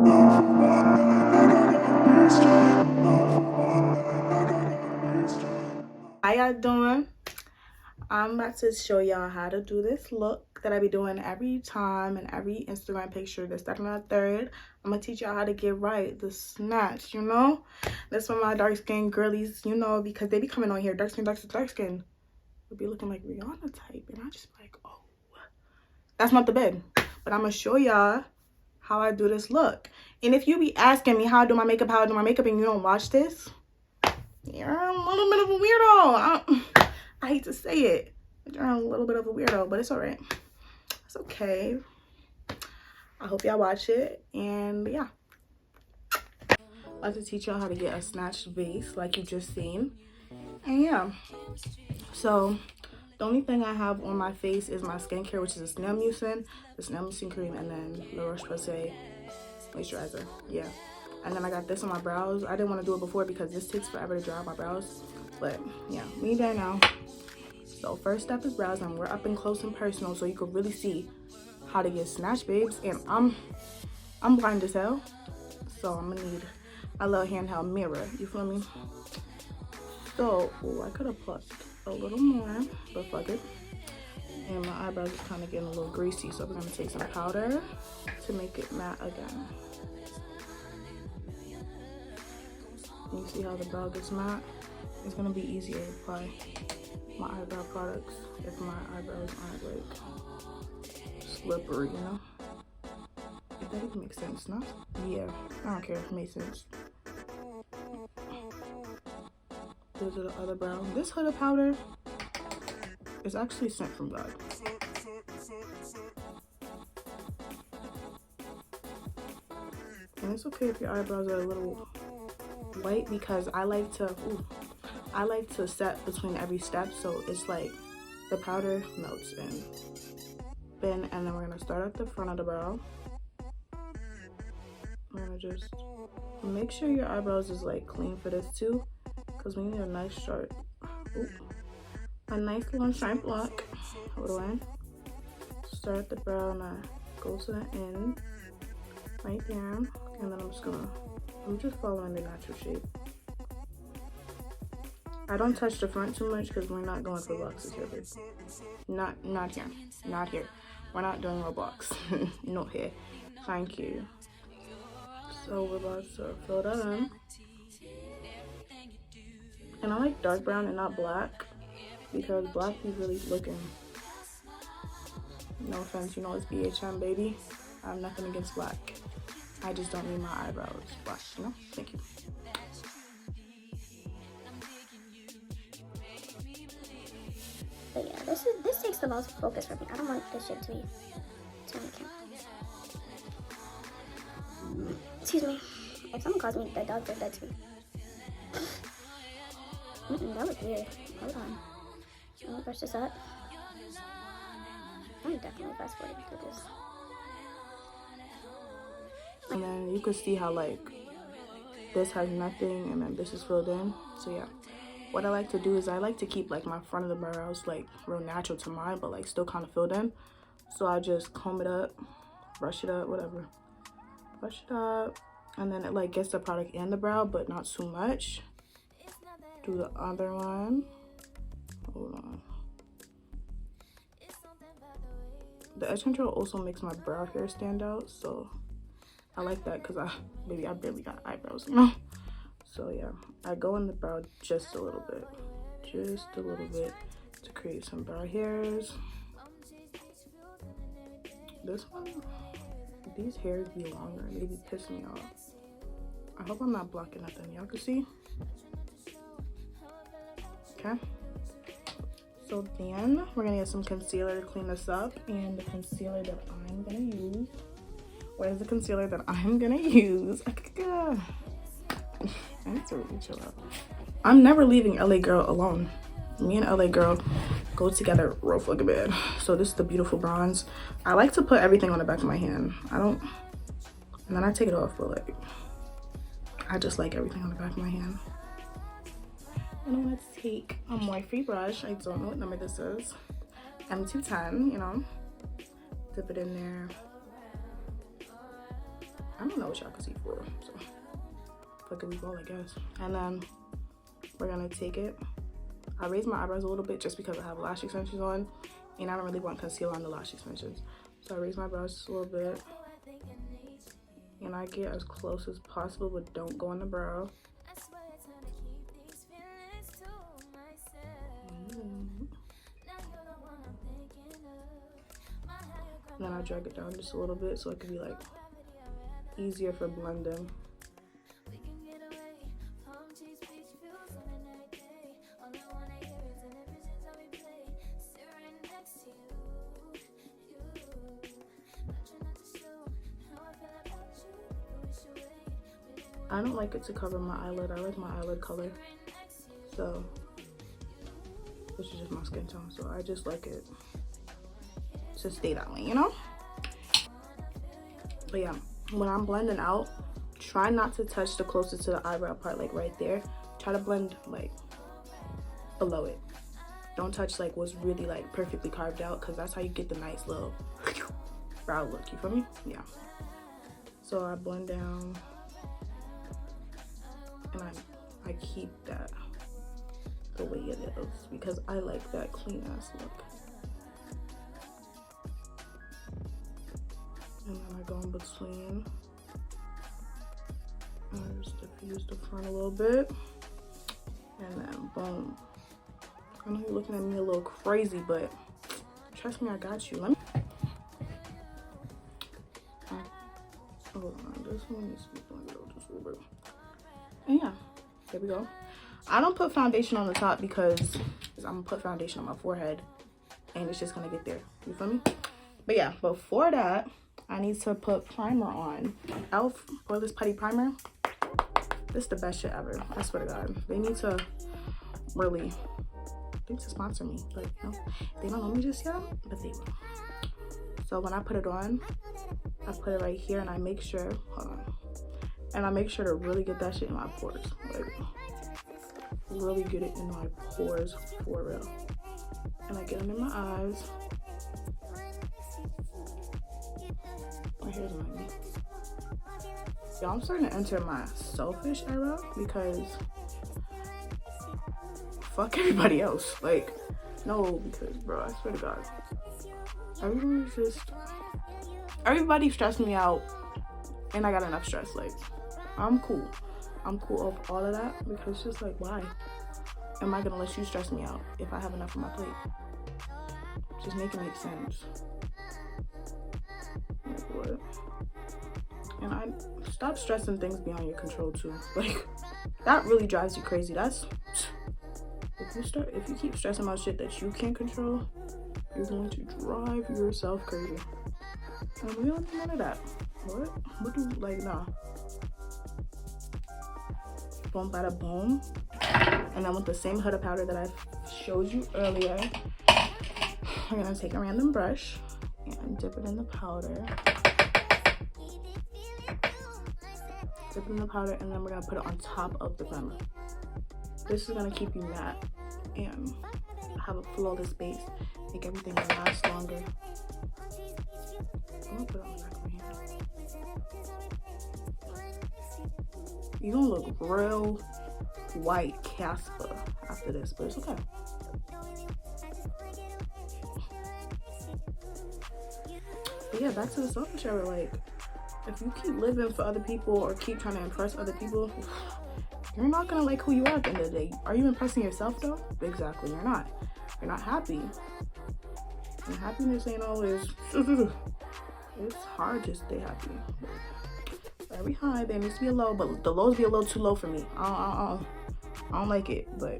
How y'all doing? I'm about to show y'all how to do this look that I be doing every time and every Instagram picture, this, that, and the third. I'm gonna teach y'all how to get right, the snatch, you know? That's for my dark skin girlies, you know, because they be coming on here, dark skin, dark skin, dark skin. Would be looking like Rihanna type, and I just be like, oh, that's not the bed. But I'm gonna show y'all how I do this look. And if you be asking me how I do my makeup, and you don't watch this, you're a little bit of a weirdo. I hate to say it. You're a little bit of a weirdo, but it's all right. It's okay. I hope y'all watch it. And yeah. I like to teach y'all how to get a snatched base like you just seen. And yeah. So the only thing I have on my face is my skincare, which is a snail mucin, the snail mucin cream, and then the roche posay moisturizer. Yeah. And then I got this on my brows. I didn't want to do it before because this takes forever to dry out my brows. But yeah, we there now. So first step is brows, and we're up and close and personal so you can really see how to get snatched, babes. And I'm blind as hell, so I'm gonna need a little handheld mirror. You feel me? So I could have plucked a little more, but fuck it. And my eyebrows is kind of getting a little greasy, so we're gonna take some powder to make it matte again. You see how the brow gets matte? It's gonna be easier to apply my eyebrow products if my eyebrows aren't like slippery, you know? If that even makes sense, no? Yeah, I don't care if it makes sense. Those are the other brows. This Huda powder is actually sent from God. And it's okay if your eyebrows are a little white because I like to set between every step, so it's like the powder melts in. And then we're gonna start at the front of the brow. We're gonna just make sure your eyebrows is like clean for this too, because we need a nice sharp, a nice little sharp look. Hold on. Start at the brow and I go to the end, right there, and then I'm just following the natural shape. I don't touch the front too much because we're not going for boxes here, babe. Not here. We're not doing Roblox. Not here. Thank you. So we're about to fill that in. And I like dark brown and not black because black is really looking. No offense, you know it's BHM, baby. I have nothing against black. I just don't need my eyebrows black, you know? Thank you. But yeah, this takes the most focus for me. I don't want this shit to be too many cameras. Excuse me. If someone calls me dead dog, they're dead to me. That was weird. Hold on. Let me brush this up. I'm definitely fast forwarding through this. And then you can see how like this has nothing and then this is filled in. So yeah. What I like to do is I like to keep like my front of the brows like real natural to mine, but like still kind of filled in. So I just comb it up, brush it up, whatever. Brush it up, and then it like gets the product in the brow, but not too much. Do the other one. Hold on. The edge control also makes my brow hair stand out, so I like that because I barely got eyebrows, you know. So yeah, I go in the brow just a little bit to create some brow hairs. This one, these hairs be longer and they be pissing me off. I hope I'm not blocking nothing. Y'all can see. Okay. So then we're gonna get some concealer to clean this up, and the concealer that I'm gonna use. Where's the concealer that I'm gonna use? I need to really chill out. I'm never leaving LA Girl alone. Me and LA Girl go together real fucking bad. So this is the beautiful bronze. I like to put everything on the back of my hand. And then I take it off, but like, I just like everything on the back of my hand. And I'm gonna take a Morphe brush. I don't know what number this is. M210, you know. Dip it in there. I I don't know what y'all can see for, so fuck it, we go, I guess. And then we're gonna take it. I raise my eyebrows a little bit just because I have lash extensions on, and I don't really want conceal on the lash extensions. So I raise my brows just a little bit, and I get as close as possible, but don't go on the brow. And then I drag it down just a little bit so it can be like easier for blending. I don't like it to cover my eyelid. I like my eyelid color, so this is just my skin tone, so I just like it to stay that way, you know. But yeah, when I'm blending out, try not to touch the closest to the eyebrow part, like right there. Try to blend like below it. Don't touch like what's really like perfectly carved out, because that's how you get the nice little brow look, you feel me? Yeah. So I blend down, and I keep that the way it is because I like that clean ass look. And then I go in between. I just diffuse the front a little bit, and then boom. I know you're looking at me a little crazy, but trust me, I got you. Let me. Hold on, this one needs to be blended out just a little bit. And yeah, there we go. I don't put foundation on the top because I'm gonna put foundation on my forehead, and it's just gonna get there. You feel me? But yeah, before that, I need to put primer on. Elf Poreless Putty Primer. This is the best shit ever. I swear to God. They need to really, they need to sponsor me. But you know, they don't know me just yet, but they will. So when I put it on, I put it right here, and I make sure, hold on. And I make sure to really get that shit in my pores. Like, really get it in my pores for real. And I get them in my eyes. My hair's on me. Y'all, I'm starting to enter my selfish era because fuck everybody else. Like, no, because bro, I swear to God, everybody's stressing me out, and I got enough stress. Like, I'm cool of all of that, because it's just like, why am I gonna let you stress me out if I have enough on my plate? Just make it make sense. Like, what? And I stop stressing things beyond your control too. Like, that really drives you crazy. That's if you keep stressing about shit that you can't control, you're going to drive yourself crazy. And we don't do none of that. What do, like, nah. Boom, bada boom. And then with the same huda powder that I showed you earlier, I'm gonna take a random brush and dip it in the powder. Dip it in the powder, and then we're gonna put it on top of the primer. This is gonna keep you matte and have a flawless base, make everything last longer. I'm gonna put it on the back of my hand. You're gonna look real white Casper after this, but it's okay. But yeah, back to the selfish era. Like, if you keep living for other people or keep trying to impress other people, you're not gonna like who you are at the end of the day. Are you impressing yourself though? Exactly, you're not. You're not happy. And happiness ain't always, it's hard to stay happy. Every high there needs to be a low, but the lows be a little too low for me. I don't like it, but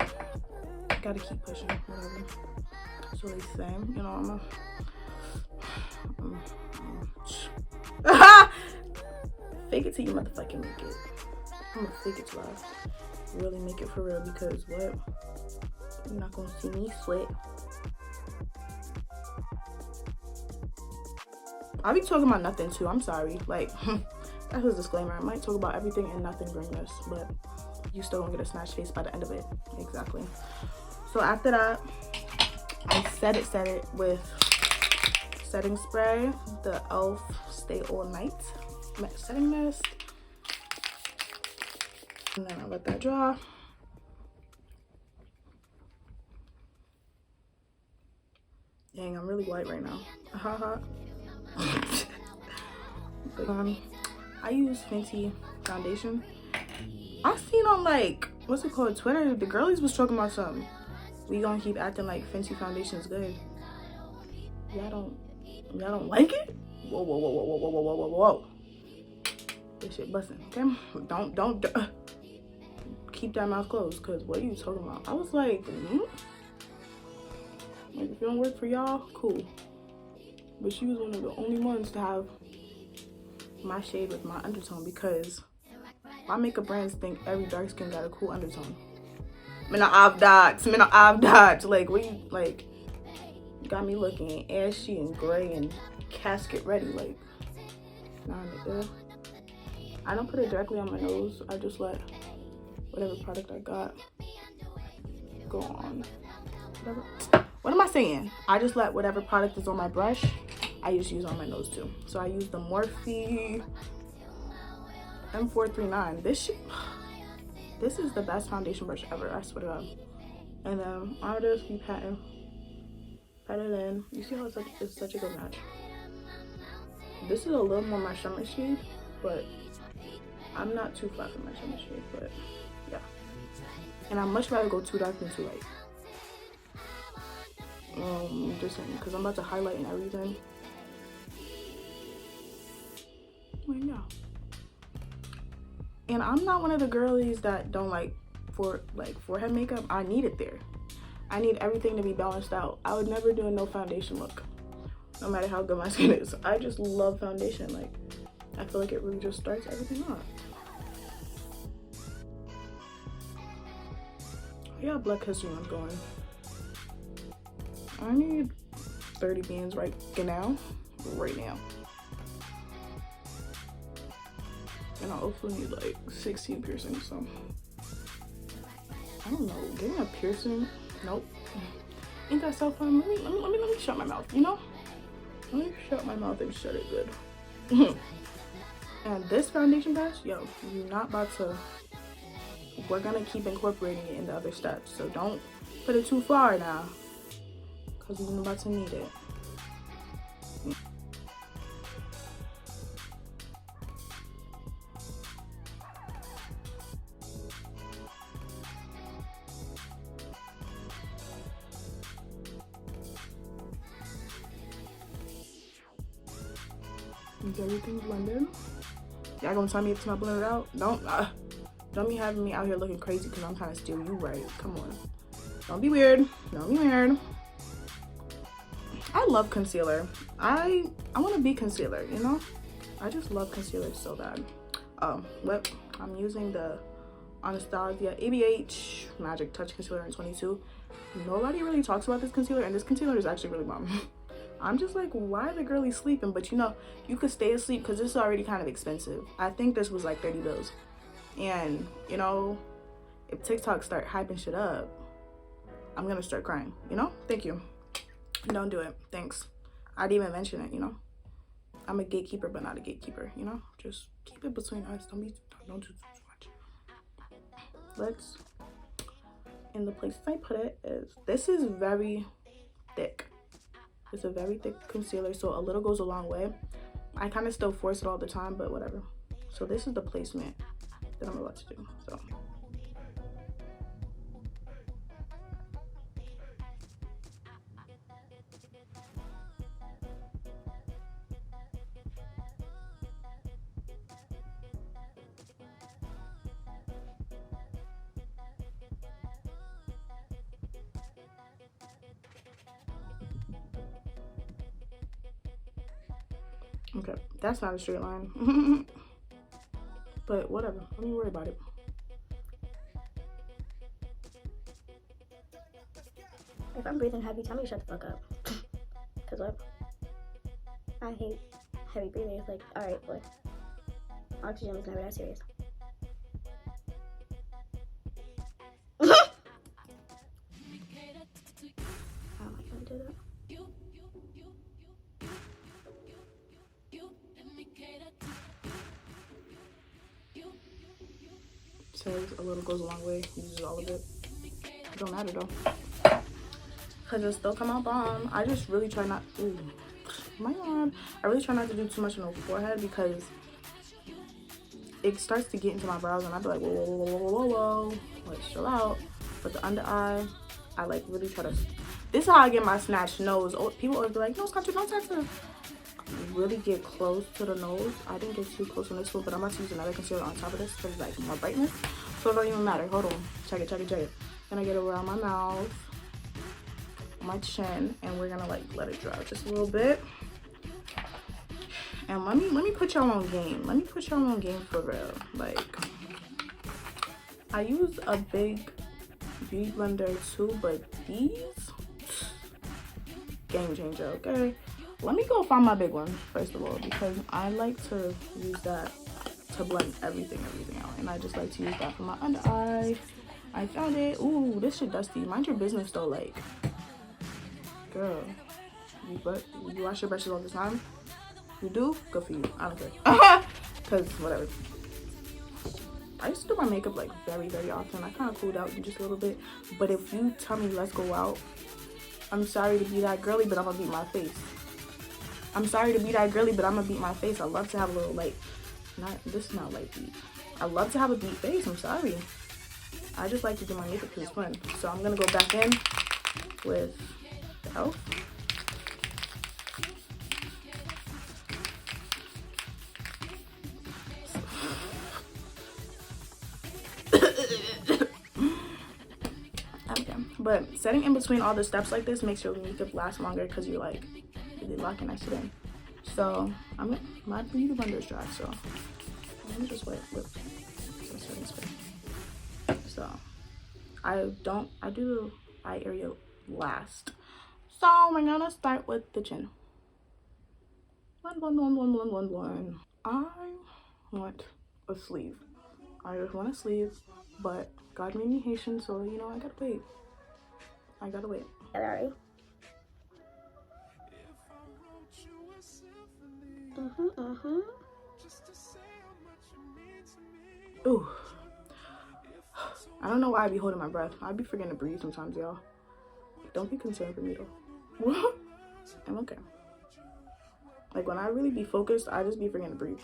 gotta keep pushing, whatever. So they say, you know, fake it till you motherfucking make it. I'm gonna fake it till I really make it for real, because what? You're not gonna see me sweat. I'll be talking about nothing too, I'm sorry. Like, that's a disclaimer. I might talk about everything and nothing during this, but you still gonna get a snatch face by the end of it. Exactly. So after that, I set it with setting spray, the Elf Stay All Night. setting mist. And then I let that dry. Dang, I'm really white right now. Haha. I use Fenty foundation. I seen on like, what's it called, Twitter, the girlies was talking about something. We gonna keep acting like Fenty foundation is good. Y'all don't like it? Whoa, whoa, whoa, whoa, whoa, whoa, whoa, whoa, whoa. This shit busting, okay? Don't keep that mouth closed, cause what are you talking about? I was like, like, if it don't work for y'all, cool. But she was one of the only ones to have my shade with my undertone, because my makeup brands think every dark skin got a cool undertone. Me no have that. Like, what you, like, got me looking ashy and gray and casket ready. Like, nah, nigga. I don't put it directly on my nose. I just let whatever product I got go on. Whatever. What am I saying? I just let whatever product is on my brush, I just use on my nose too. So I use the Morphe M439. This is the best foundation brush ever, I swear to God. And then I just be patting it in. You see how it's such a good match. This is a little more my shimmer shade, but I'm not too flat for my shimmer shade, but yeah. And I'd much rather go too dark than too light. Just saying, because I'm about to highlight and everything. Yeah. And I'm not one of the girlies that don't like forehead makeup. I need it there. I need everything to be balanced out. I would never do a no foundation look, no matter how good my skin is. I just love foundation. Like, I feel like it really just starts everything off. Yeah, Black History Month going. I need 30 beans right now. And I also need like 16 piercings, so I don't know, getting a piercing, nope. Ain't that so fun? Let me shut my mouth, you know? Let me shut my mouth and shut it good. And this foundation brush, yo, you're not about to, we're gonna keep incorporating it in the other steps, so don't put it too far now, because we're about to need it. Is everything blended? Y'all gonna tell me if I blend it out? Don't be having me out here looking crazy because I'm trying to steal you right. Come on. Don't be weird. Don't be weird. I love concealer. I want to be concealer, you know? I just love concealer so bad. Lip. I'm using the Anastasia ABH Magic Touch Concealer in 22. Nobody really talks about this concealer, and this concealer is actually really bomb. I'm just like, why are the girlies sleeping? But you know, you could stay asleep because this is already kind of expensive. I think this was like 30 bills. And you know, if TikTok start hyping shit up, I'm gonna start crying, you know? Thank you. Don't do it. Thanks. I'd even mention it, you know? I'm a gatekeeper, but not a gatekeeper, you know? Just keep it between us. Don't do too much. Let's, in the places I put it is, this is very thick. It's a very thick concealer, so a little goes a long way. I kind of still force it all the time, but whatever. So this is the placement that I'm about to do. So okay, that's not a straight line. But whatever, let me worry about it. If I'm breathing heavy, tell me to shut the fuck up. Cause what? I hate heavy breathing. It's like, alright, boy. Oxygen was never that serious. How am I gonna do that? says a little goes a long way. Uses all of it. It don't matter though, because it still come out bomb. I just really try not. Ooh, my God. I really try not to do too much on the forehead because it starts to get into my brows, and I'll be like, whoa, whoa, whoa, whoa, whoa, whoa, let's chill out. But the under eye, I like really try to. This is how I get my snatched nose. People always be like, no, Scott, don't touch them. Really get close to the nose. I didn't get too close on this one, but I'm about to use another concealer on top of this because like more brightness. So it don't even matter. Hold on. Check it, check it, check it. Then I get around my mouth, my chin, and we're gonna like let it dry just a little bit. And let me put y'all on game. Let me put y'all on game for real. Like, I use a big beauty blender too, but these, game changer, okay? Let me go find my big one first of all, because I like to use that to blend everything out. And I just like to use that for my under eye. I found it. Ooh, this shit dusty. Mind your business though, like, girl, you wash your brushes all the time? You do? Good for you. I don't care. Because whatever. I used to do my makeup like very, very often. I kind of cooled out in just a little bit. But if you tell me let's go out, I'm sorry to be that girly, but I'm gonna beat my face. I'm sorry to be that girly, but I'm gonna beat my face. I love to have a little like, this is not light beat. I love to have a beat face. I'm sorry. I just like to do my makeup because it's fun. So I'm gonna go back in with the e.l.f. But setting in between all the steps like this makes your makeup last longer because you're like really locking that shit in. So my beauty blender is dry, so let me just wet with some certain spray. So I do the eye area last. So we're gonna start with the chin. One. I want a sleeve. I just want a sleeve, but God made me Haitian, so you know I gotta wait. Alright. Ooh. I don't know why I be holding my breath. I be forgetting to breathe sometimes, y'all. Don't be concerned for me though. I'm okay. Like when I really be focused, I just be forgetting to breathe.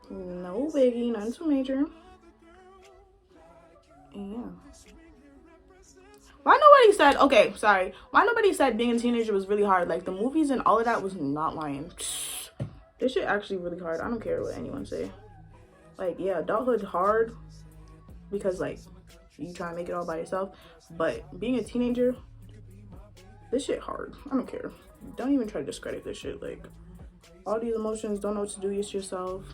No biggie, nothing too major. And yeah. Why nobody said, okay, sorry. Why nobody said being a teenager was really hard? Like the movies and all of that was not lying. This shit actually really hard. I don't care what anyone say. Like, yeah, adulthood hard because like you try to make it all by yourself. But being a teenager, this shit hard. I don't care. Don't even try to discredit this shit. Like all these emotions, don't know what to do yourself.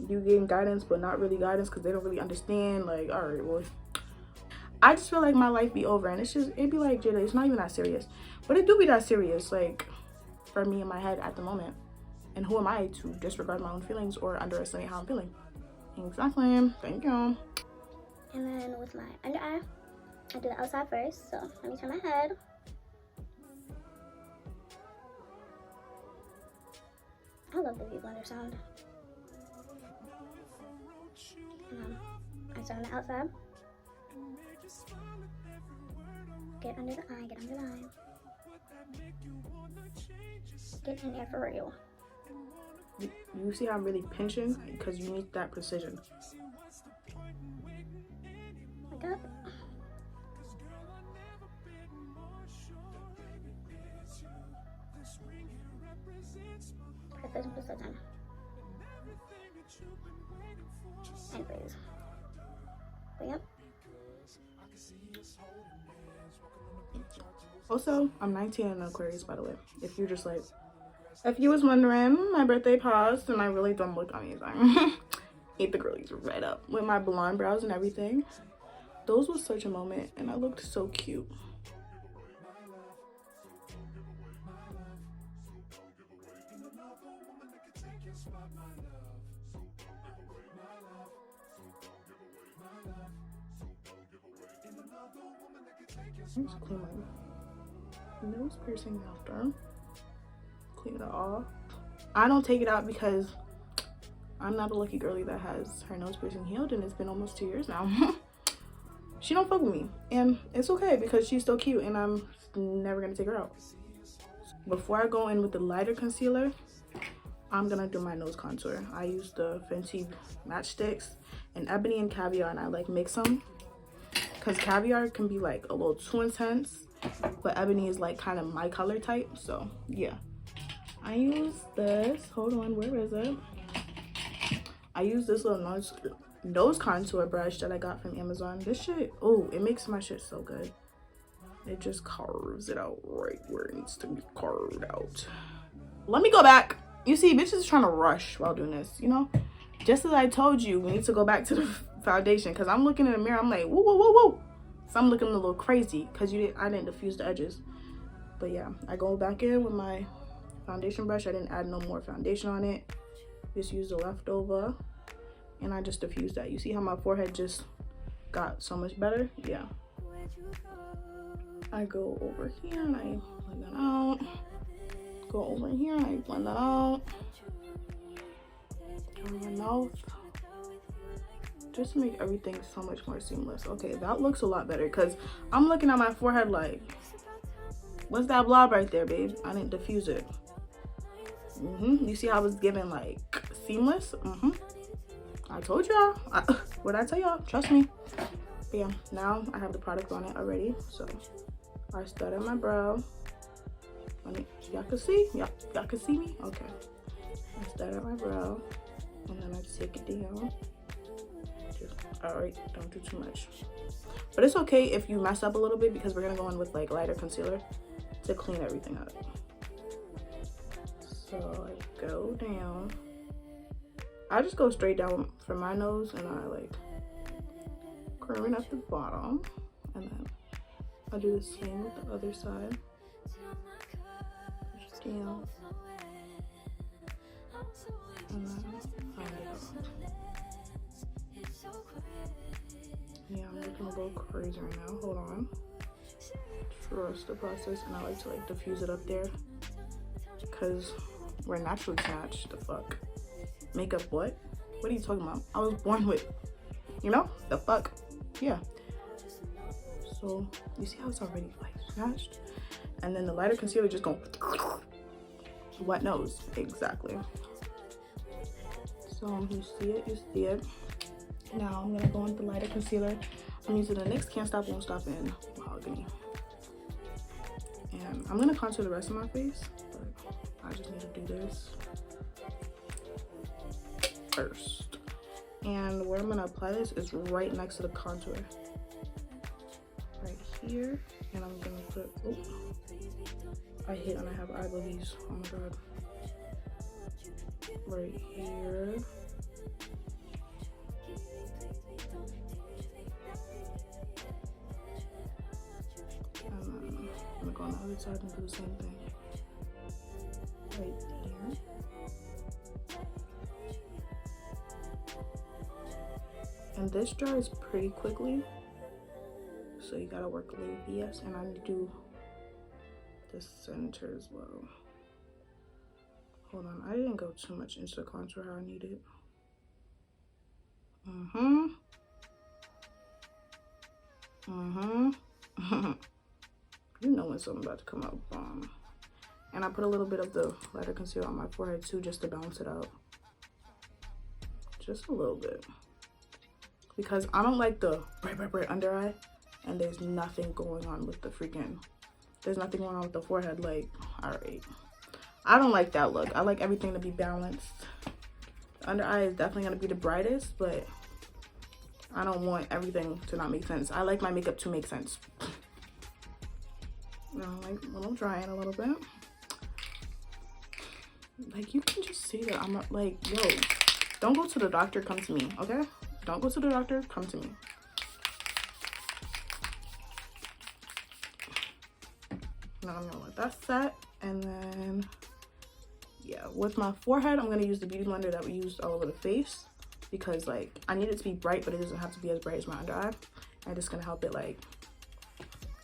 You getting guidance, but not really guidance because they don't really understand. Like, all right, well, I just feel like my life be over, and it be like, Jada, it's not even that serious, but it do be that serious, like for me in my head at the moment. And who am I to disregard my own feelings or underestimate how I'm feeling? Exactly. Thank you. And then with my under eye, I do the outside first. So let me turn my head. I love the beauty blender sound. And I start on the outside. Get under the eye, get under the eye. Get in there for real. You see how I'm really pinching? Because you need that precision. Like up. Precision. Anyways. But yep. Also, I'm 19 in Aquarius, by the way. If you're just like, if you was wondering, my birthday passed and I really don't look amazing. Ate the girlies right up with my blonde brows and everything. Those was such a moment and I looked so cute. I'm just clean my nose piercing after. Clean it off. I don't take it out because I'm not a lucky girlie that has her nose piercing healed, and it's been almost 2 years now. She don't fuck with me, and it's okay because she's so cute, and I'm never gonna take her out. Before I go in with the lighter concealer, I'm gonna do my nose contour. I use the Fenty matchsticks and ebony and caviar, and I like mix them because caviar can be like a little too intense, but ebony is like kind of my color type. So yeah, I use this. Hold on, where is it? I use this little nose contour brush that I got from Amazon. This shit, oh, it makes my shit so good. It just carves it out right where it needs to be carved out. Let me go back. You see, bitches is trying to rush while doing this, you know? Just as I told you, we need to go back to the foundation, because I'm looking in the mirror, I'm like, whoa, whoa, whoa, whoa. So I'm looking a little crazy because I didn't diffuse the edges. But yeah, I go back in with my foundation brush. I didn't add no more foundation on it. Just use the leftover, and I just diffused that. You see how my forehead just got so much better? Yeah. I go over here and I blend that out. Go over here and I blend that out. Cover my mouth. Just to make everything so much more seamless. Okay, that looks a lot better because I'm looking at my forehead like, what's that blob right there, babe? I didn't diffuse it. You see how I was giving like seamless? I told y'all. What'd I tell y'all? Trust me. But yeah, now I have the product on it already. So I start at my brow. Y'all can see? Y'all can see me? Okay. I start at my brow and then I take it down. Alright, don't do too much. But it's okay if you mess up a little bit because we're gonna go in with like lighter concealer to clean everything up. So I go down. I just go straight down from my nose and I like curve it at the bottom, and then I do the same with the other side. Just down. And then I yeah, I'm looking a little crazy right now. Hold on. Trust the process, and I like to like diffuse it up there because we're naturally snatched. The fuck? Makeup what? What are you talking about? I was born with, you know, the fuck. Yeah. So you see how it's already like snatched, and then the lighter concealer just going wet nose. Exactly. So you see it, you see it. Now I'm gonna go with the lighter concealer. I'm using the NYX Can't Stop Won't Stop in Mahogany, and I'm gonna contour the rest of my face, but I just need to do this first. And where I'm gonna apply this is right next to the contour, right here. And I'm gonna put, oh, I hate when I have eyebrows. Oh my god. Right here. And then I'm gonna go on the other side and do the same thing. Right here. And this dries pretty quickly, so you gotta work a little BS. And I need to do the center as well. Hold on, I didn't go too much into the contour how I need it. You know when something's about to come out bomb. And I put a little bit of the lighter concealer on my forehead too, just to balance it out. Just a little bit. Because I don't like the bright under eye, and there's nothing going on with the there's nothing going on with the forehead. Like, all right, I don't like that look. I like everything to be balanced. The under eye is definitely gonna be the brightest, but I don't want everything to not make sense. I like my makeup to make sense. You know, like a little drying a little bit. Like, you can just see that I'm not like, yo, don't go to the doctor, come to me, okay? Don't go to the doctor, come to me. Now I'm gonna let that set, and then, yeah, with my forehead, I'm gonna use the beauty blender that we used all over the face, because like, I need it to be bright, but it doesn't have to be as bright as my under eye. I'm just gonna help it, like,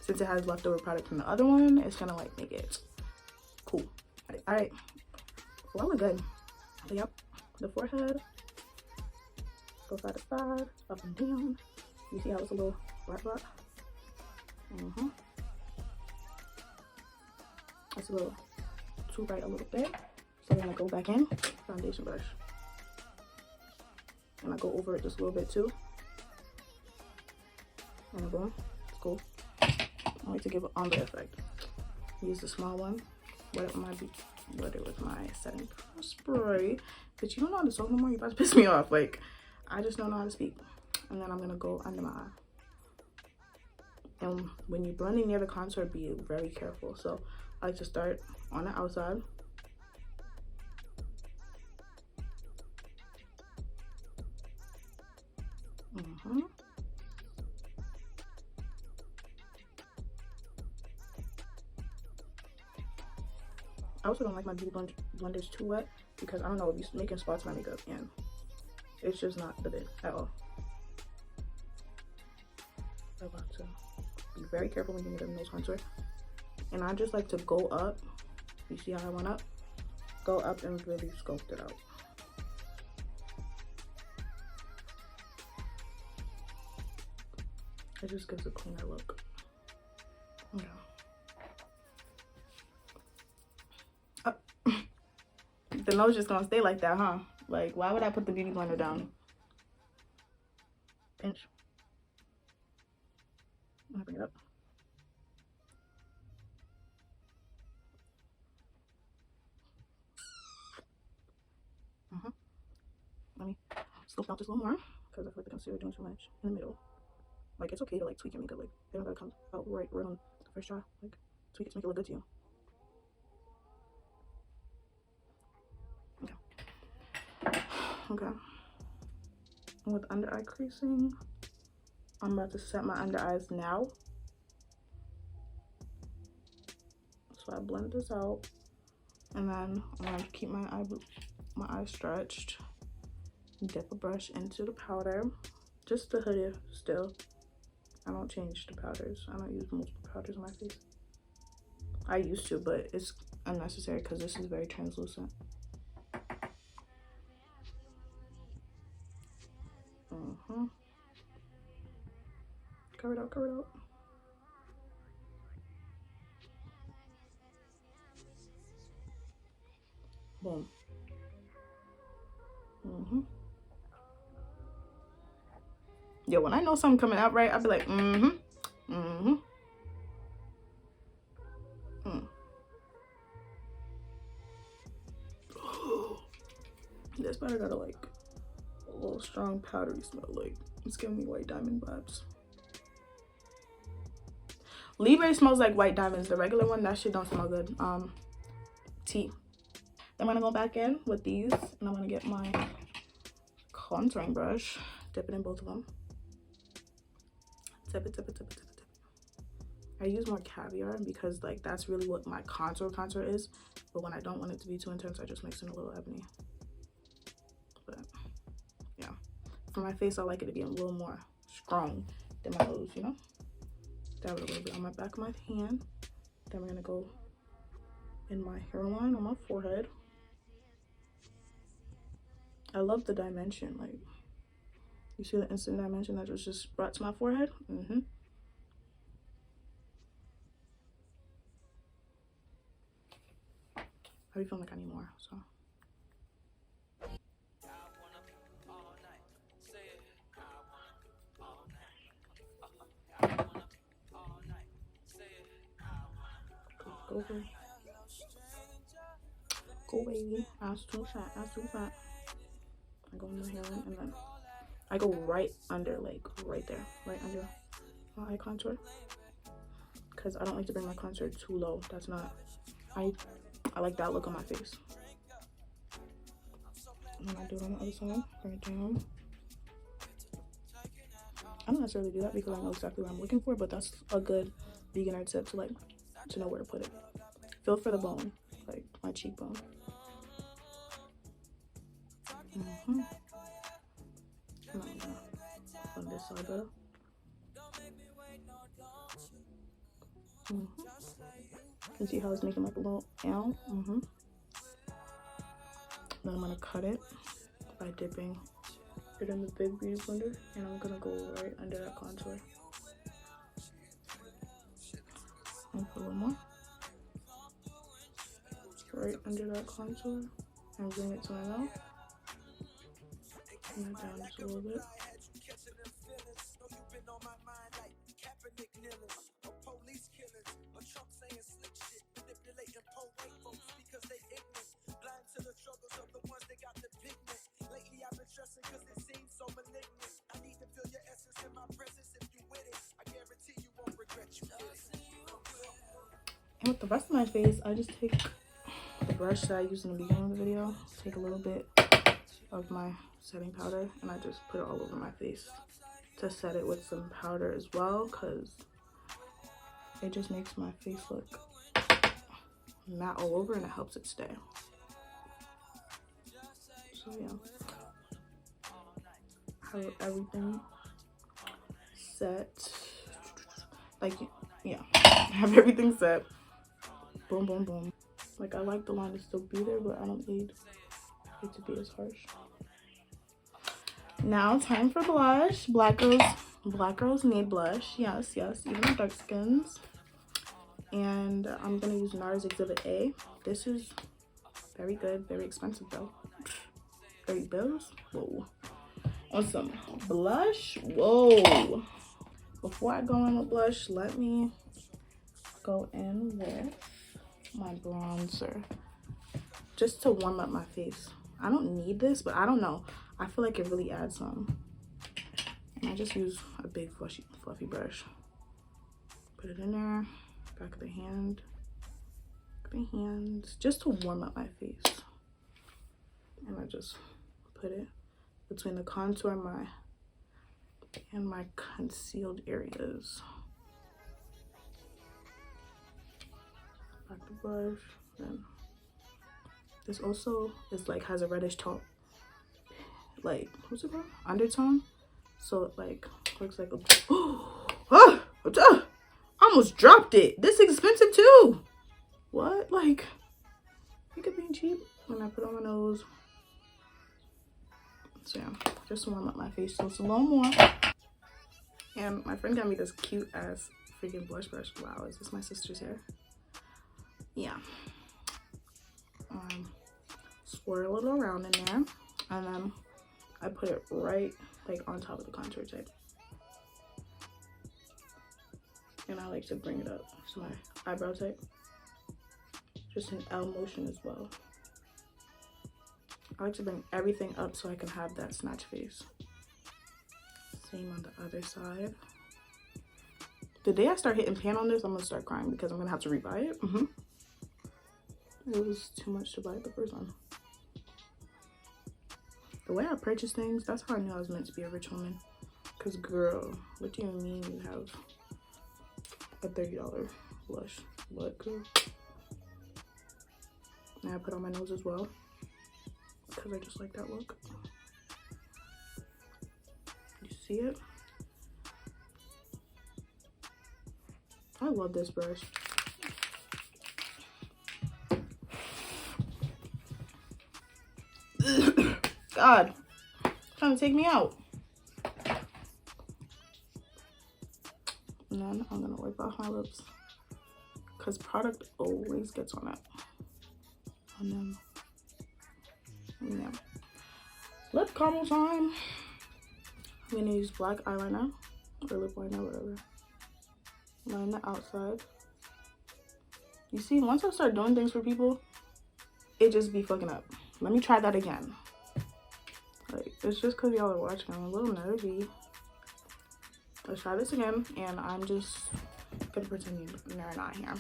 since it has leftover product from the other one, it's gonna like make it cool. All right, well, I'm good. Yep, the forehead Go side to side, up and down. You see how it's a little black black? It's a little too bright a little bit. So I'm gonna go back in, foundation brush. And I go over it just a little bit too. And boom, it's cool. I like to give an ombre effect. Use the small one. Wet it with my setting spray. But you don't know how to talk no more. You're about to piss me off. Like, I just don't know how to speak. And then I'm gonna go under my eye. And when you're blending near the contour, be very careful. So I like to start on the outside. I also don't like my beauty blenders too wet because I don't know, if you're making spots in my makeup and it's just not the bit at all. I'm about to be very careful when you get in those contour. And I just like to go up. You see how I went up? Go up and really sculpt it out. It just gives a cleaner look. Yeah. The nose just gonna stay like that, huh? Like, why would I put the beauty blender down? Pinch. I'm gonna bring it up. Let me scope out this a little more because I feel like the concealer doing too much in the middle. Like, it's okay to like tweak your makeup. Like, they don't gotta come out right on the first try. Like, tweak it to make it look good to you. Okay. And with under eye creasing, I'm about to set my under eyes now. So I blend this out, and then I'm going to keep my eyes stretched. Dip a brush into the powder, just the hoodie still. I don't change the powders. I don't use multiple powders on my face. I used to, but it's unnecessary because this is very translucent. Cover it out, cover it out. Boom. Yeah, when I know something coming out right, I'll be like, This powder got a little strong powdery smell. Like, it's giving me white diamond vibes. Libre smells like white diamonds. The regular one, that shit don't smell good. Tea. I'm gonna go back in with these, and I'm gonna get my contouring brush, dip it in both of them. Tip it. I use more caviar because like that's really what my contour is. But when I don't want it to be too intense, I just mix in a little ebony. But yeah, for my face, I like it to be a little more strong than my nose, you know? Dab it a little bit on my back of my hand. Then we're gonna go in my hairline on my forehead. I love the dimension. Like, you see the instant dimension that was just brought to my forehead? I be feeling like I need more, so. Go baby. Ass too fat. I go in my hairline and then I go right under, like right there, right under my eye contour, because I don't like to bring my contour too low. That's not, I like that look on my face. And then I do it on the other side, bring it down. I don't necessarily do that because I know exactly what I'm looking for, but that's a good beginner tip to like to know where to put it. Feel for the bone, like my cheekbone. On this side, better. You can see how it's making like a little L. Then I'm gonna cut it by dipping the it in the big beauty blender, and I'm gonna go right under that contour. And put a little more. Right under that contour. And bring it to my mouth. Bring it down just a little bit. And with the rest of my face, I just take the brush that I used in the beginning of the video, take a little bit of my setting powder, and I just put it all over my face to set it with some powder as well, because it just makes my face look matte all over and it helps it stay. So yeah, have everything set, like, yeah, have everything set. Boom, boom, boom. Like, I like the line to still be there, but I don't need it to be as harsh. Now, time for blush. Black girls need blush. Yes, yes, even the dark skins. And I'm gonna use NARS Exhibit A. This is very good, very expensive though. 30 bills. Whoa. On some blush. Whoa. Before I go in with blush, let me go in with my bronzer, just to warm up my face. I don't need this, but I don't know, I feel like it really adds some. And I just use a big fluffy brush. Put it in there, back of the hand, just to warm up my face. And I just put it between the contour and my concealed areas. Back the brush. Then this also is like, has a reddish tone, like, what's it called, undertone, so it like looks like a almost dropped it. This is expensive too. What? Like, think of being cheap. When I put it on my nose. So yeah, just to warm up my face just a little more. And my friend got me this cute ass freaking blush brush. Wow, is this my sister's hair? Yeah. Swirl it around in there, and then I put it right like on top of the contour type. And I like to bring it up to my eyebrow type, just an L motion as well. I like to bring everything up so I can have that snatch face. Same on the other side. The day I start hitting pan on this, I'm gonna start crying because I'm gonna have to rebuy it. It was too much to buy it the first time. The way I purchase things, that's how I knew I was meant to be a rich woman. Cause girl, what do you mean you have a $30 blush? What, girl? Now I put on my nose as well, because I just like that look. You see it? I love this brush. God, trying to take me out. And then I'm gonna wipe off my lips, because product always gets on it. And then, yeah. Lip caramel time. I'm gonna use black eyeliner or lip liner, whatever. Line the outside. You see, once I start doing things for people, it just be fucking up. Let me try that again. Like, it's just because y'all are watching. I'm a little nervy. Let's try this again, and I'm just gonna pretend you're not here.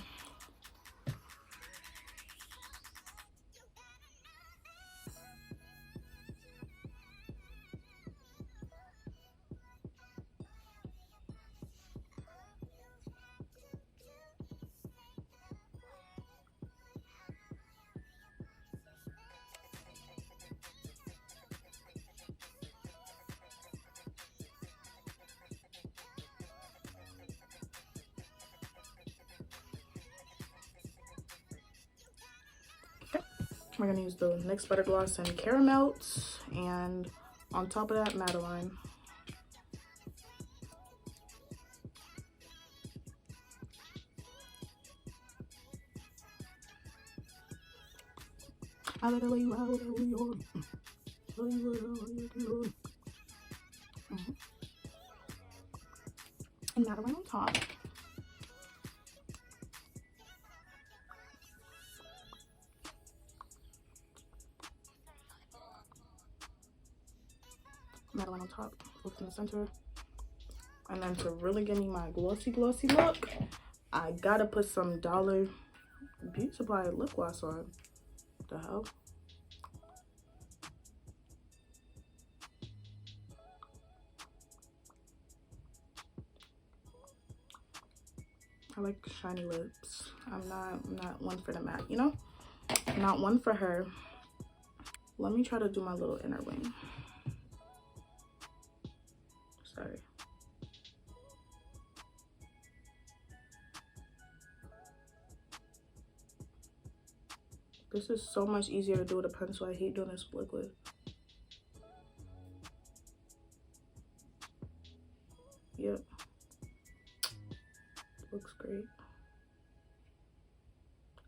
We're gonna use the NYX Butter Gloss and Caramelt, and On top of that, Madeline. I like the way you are, and Madeline on top. Madeline on top, look in the center. And then to really give me my glossy look, I gotta put some Dollar Beauty Supply lip gloss on. What the hell? I like shiny lips. I'm not one for the matte, you know? Not one for her. Let me try to do my little inner wing. Sorry. This is so much easier to do with a pencil. I hate doing this with liquid. Yep. Looks great.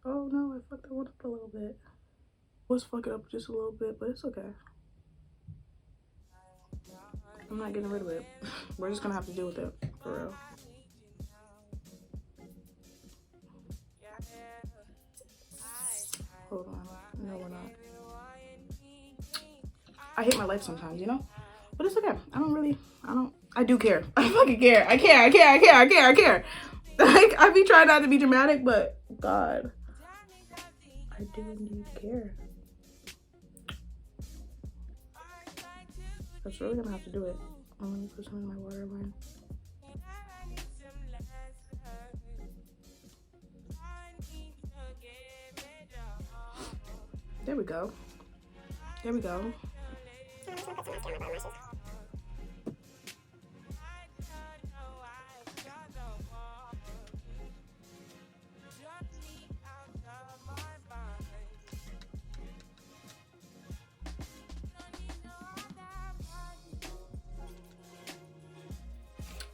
Oh no, I fucked that one up a little bit. Was fuck it up just a little bit, but it's okay. I'm not getting rid of it. We're just gonna have to deal with it, for real. Hold on. No, we're not. I hate my life sometimes, you know? But it's okay. I do care. I fucking care. I care. Like, I be trying not to be dramatic, but God, I do indeed care. That's really gonna have to do it. I'm gonna put some in my waterline. There we go. There we go.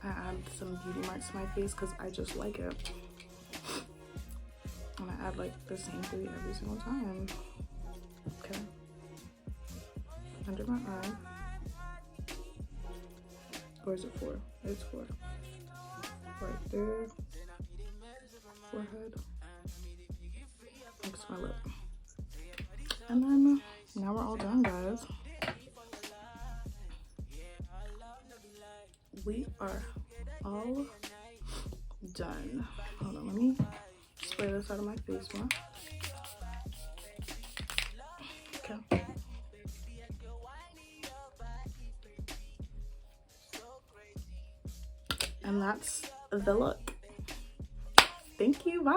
I add some beauty marks to my face because I just like it. And I add like the same 3 every single time. Okay. Under my eye. Or is it 4? It's 4. Right there. Forehead. Next to my lip. And then now we're all done, guys. We are all done. Hold on, let me spray this out of my face more. Okay. And that's the look. Thank you. Bye.